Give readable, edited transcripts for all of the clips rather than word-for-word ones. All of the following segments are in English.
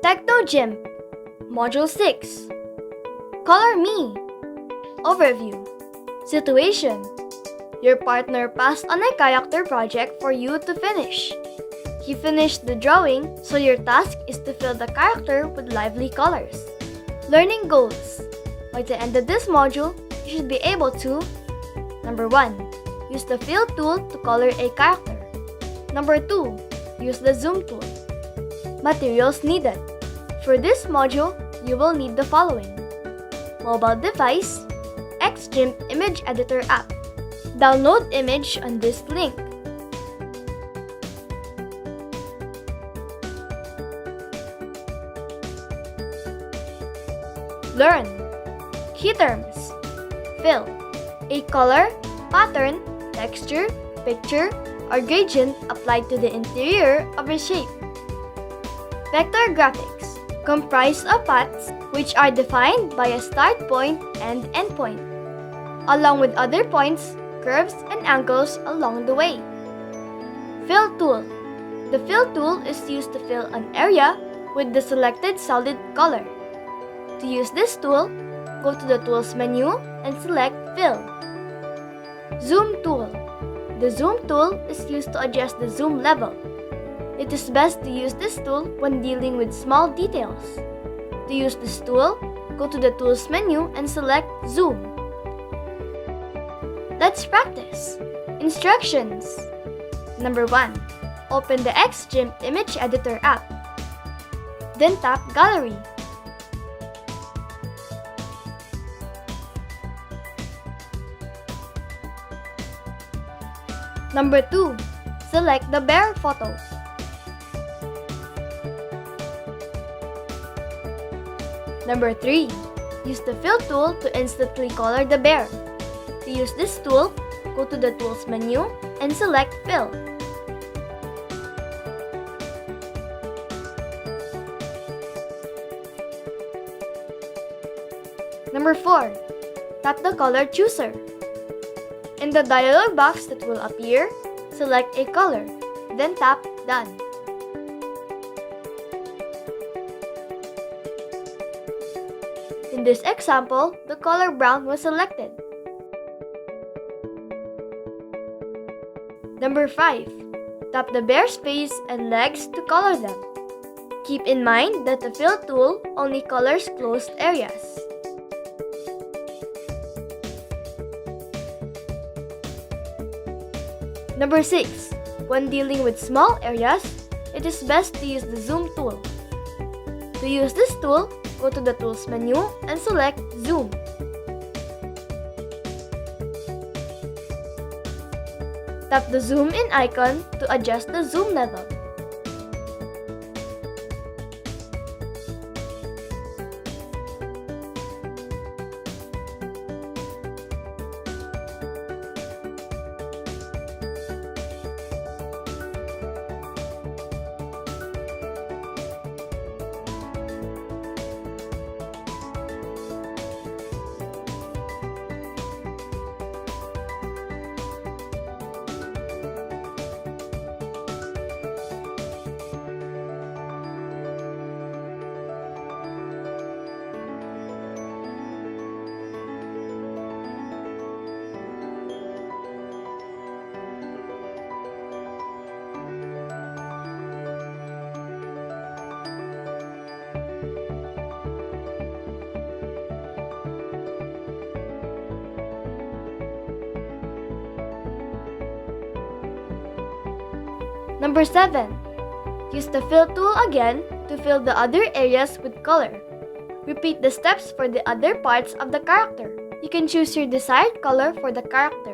TechnoGIMP Module 6 Color Me Overview Situation Your partner passed on a character project for you to finish. He finished the drawing, so your task is to fill the character with lively colors. Learning goals. By the end of this module, you should be able to Number 1. Use the Fill tool to color a character. Number 2. Use the Zoom tool. Materials needed. For this module, you will need the following: mobile device, XGimp image editor app. Download image on this link. Learn. Key terms. Fill. A color, pattern, texture, picture, or gradient applied to the interior of a shape. Vector graphics. Comprised of paths which are defined by a start point and end point, along with other points, curves, and angles along the way. Fill tool. The Fill tool is used to fill an area with the selected solid color. To use this tool, go to the Tools menu and select Fill. Zoom tool. The Zoom tool is used to adjust the zoom level. It is best to use this tool when dealing with small details. To use this tool, go to the Tools menu and select Zoom. Let's practice. Instructions. Number 1. Open the XGimp image editor app. Then tap Gallery. Number 2. Select the bear photo. Number 3. Use the Fill tool to instantly color the bear. To use this tool, go to the Tools menu and select Fill. Number 4. Tap the color chooser. In the dialog box that will appear, select a color, then tap Done. In this example, the color brown was selected. Number 5. Tap the bear's face and legs to color them. Keep in mind that the Fill tool only colors closed areas. Number 6. When dealing with small areas, it is best to use the Zoom tool. To use this tool, go to the Tools menu and select Zoom. Tap the Zoom in icon to adjust the zoom level. Number 7. Use the Fill tool again to fill the other areas with color. Repeat the steps for the other parts of the character. You can choose your desired color for the character.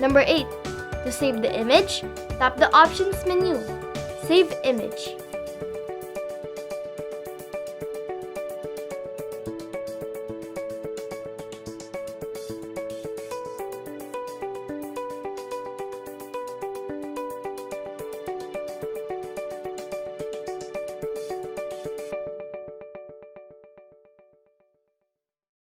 Number 8. To save the image, tap the Options menu. Save image.